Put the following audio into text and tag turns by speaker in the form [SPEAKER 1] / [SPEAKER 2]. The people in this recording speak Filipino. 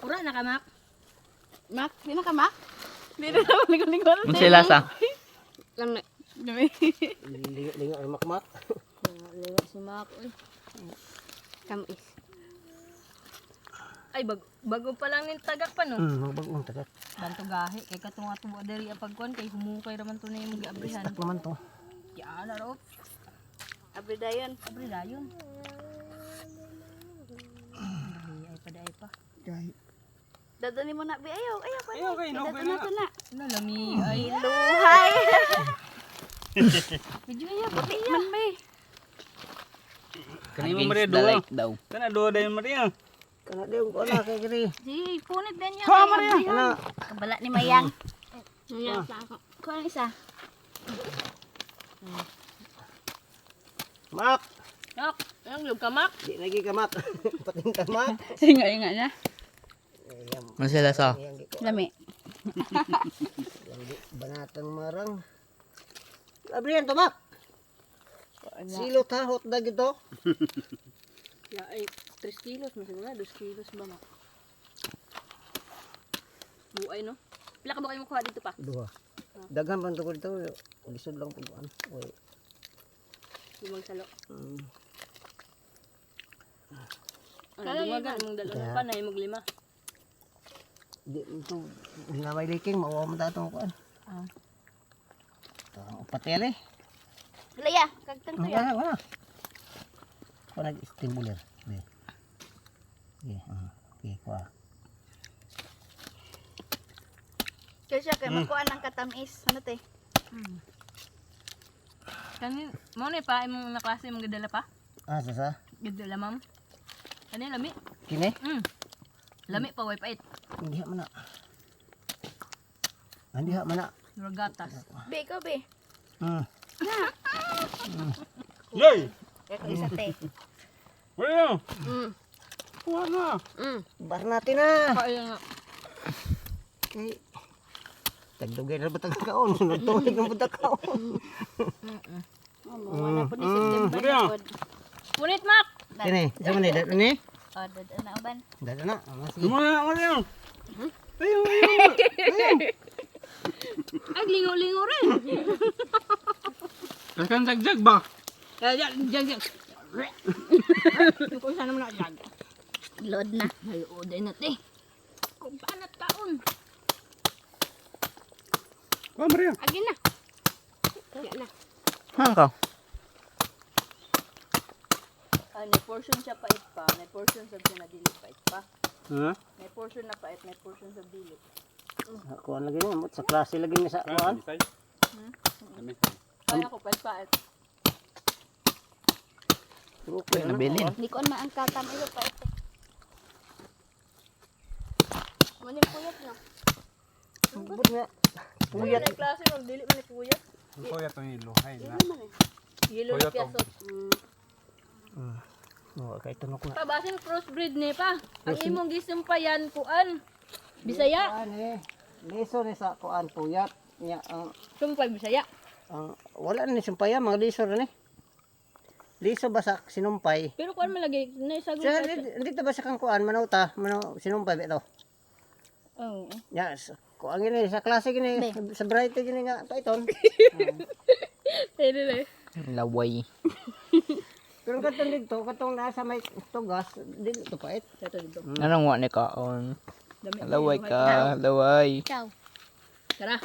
[SPEAKER 1] Ura na ka, Mak.
[SPEAKER 2] Mak, di na ka, Mak? Di na naman ligon-ligon.
[SPEAKER 3] Ang sila sa?
[SPEAKER 2] Lami. Lami.
[SPEAKER 4] Lingo ay makmak.
[SPEAKER 1] Liwa si Mak.
[SPEAKER 2] Kamis.
[SPEAKER 1] Ay, bago pa lang nin tagak pa, no?
[SPEAKER 4] Bagong tagat.
[SPEAKER 1] Banto gahi. Kay katong atong adari ang pagkuhan. Kay humukay raman to na yung mag-abrihan.
[SPEAKER 4] Tak naman to.
[SPEAKER 1] Yan, aro.
[SPEAKER 2] Abri dayon.
[SPEAKER 1] Abri dayon. Ay pa, ay pa.
[SPEAKER 2] Dadani mo na, Bi. Ayaw, ayaw.
[SPEAKER 4] Ayaw, kay, no, kay na.
[SPEAKER 2] na.
[SPEAKER 1] Nalami. Ay,
[SPEAKER 2] Luhay.
[SPEAKER 1] medyo iya.
[SPEAKER 2] Puti man, Bi.
[SPEAKER 4] Kanimo
[SPEAKER 3] Against
[SPEAKER 4] Maria
[SPEAKER 3] the
[SPEAKER 4] dua.
[SPEAKER 3] light daw.
[SPEAKER 4] Kana dua dayon Maria. Kana dayon ko na kay kiri.
[SPEAKER 1] Si, punit din yan.
[SPEAKER 4] Ha Maria. Kana.
[SPEAKER 2] Kabala ni Mayang. Mayang sa ako. Kuha ang isa.
[SPEAKER 4] Mak.
[SPEAKER 1] Yak, ang loob ka, Mak.
[SPEAKER 4] Di lagi ka mak. Pating ka mak.
[SPEAKER 2] Inga na.
[SPEAKER 3] Ang sila sa?
[SPEAKER 2] Lami.
[SPEAKER 4] Banatang marang. Abrihan to mak. Silo tahot na gito.
[SPEAKER 1] Ya, ay, 3 kilos. Masiguro na, 2 kilos ba, Mak? Buay, no? Pila ka ba kayo makuha dito pa?
[SPEAKER 4] Dua. Daghan man to ko dito. Lisod lang pud an. Oy.
[SPEAKER 1] Limang salo.
[SPEAKER 4] Mm.
[SPEAKER 1] Ano, dumagan, mong dalawa pa na, yung maglima.
[SPEAKER 4] Di ito ginamay liking mauwa mo tatong kuan.
[SPEAKER 1] Ah.
[SPEAKER 4] Patele.
[SPEAKER 2] Laya, kagtang to ya.
[SPEAKER 4] Wala. Wala stimuler. Be. Okay, kuha.
[SPEAKER 2] Kasi kay makuha ng katamis. Ano te?
[SPEAKER 1] Kanin, mo na pa, imong naklase mong gadala pa?
[SPEAKER 4] Sasa?
[SPEAKER 1] Gadala, ma'am. Kanin, lami.
[SPEAKER 4] Kini?
[SPEAKER 1] Lami pa, way pait.
[SPEAKER 4] Hindi ha mana. Hindi ha mana.
[SPEAKER 1] Ragatas.
[SPEAKER 2] Bi, ikaw, Bi.
[SPEAKER 4] Yay!
[SPEAKER 2] Ikaw isa te.
[SPEAKER 4] Wala. Kuha na. Bar natin na.
[SPEAKER 1] Kaya nga.
[SPEAKER 4] Okay. Tagdugay na ba tagakaon? Sunod tulig ng pagkakaon.
[SPEAKER 2] Wala po ni September
[SPEAKER 4] Maria.
[SPEAKER 2] na pod.
[SPEAKER 1] Punit, Mak!
[SPEAKER 4] Kini, isa man ni dito ni.
[SPEAKER 2] Oh, dada na uban.
[SPEAKER 4] Dito na. Sige. Muna, Maria. Ayo.
[SPEAKER 1] Ay, lingo-lingo rin.
[SPEAKER 4] Kaskan jagjag ba?
[SPEAKER 1] Kaya, jag. Kung saan naman jag.
[SPEAKER 2] Load na.
[SPEAKER 1] Ay, oday na, te. Kung paano taon.
[SPEAKER 4] Kuha Maria.
[SPEAKER 2] Agin na. Kaya na.
[SPEAKER 3] Hang ka?
[SPEAKER 1] May portion siya pait pa. May portion sa siya na dili pait pa.
[SPEAKER 4] Ha?
[SPEAKER 1] May portion na pait, may portion sa dili.
[SPEAKER 4] Kuha lagi ni sa klase lagi ni sa kuan.
[SPEAKER 1] Kaya ko pait pait.
[SPEAKER 4] Okay na.
[SPEAKER 3] Nabilin.
[SPEAKER 2] Hindi ko na ang katamis pa ito.
[SPEAKER 1] Maning puyat na.
[SPEAKER 4] Bud nga.
[SPEAKER 1] Puyat. May klase ng dili man ni puyat.
[SPEAKER 5] Kuya to ni luhay na.
[SPEAKER 1] Yelo na piyaso.
[SPEAKER 4] Oh, kay tunok na.
[SPEAKER 1] Pabasin crossbreed ni pa. Ang imong gisumpayan kuan. Bisaya.
[SPEAKER 4] Kuan eh. Liso ni sa kuan puyat. Nya ang
[SPEAKER 1] Sumpay Bisaya.
[SPEAKER 4] wala ni sumpay mga liso ni. Liso ba sa sinumpay?
[SPEAKER 1] Pero kuan malagi na isa
[SPEAKER 4] Siya dito ba sa kang kuan manauta, sinumpay bito.
[SPEAKER 1] Oh.
[SPEAKER 4] Yes. Kuan gini sa klase gini sa bright gini nga paiton.
[SPEAKER 1] Pwede na.
[SPEAKER 3] Laway.
[SPEAKER 4] Pero katong dito, katong nasa may tugas, dili to pait.
[SPEAKER 1] Ito dito.
[SPEAKER 3] Anong wa ni kaon?
[SPEAKER 1] Dami.
[SPEAKER 3] Laway ka, laway.
[SPEAKER 2] Ciao.
[SPEAKER 1] Tara.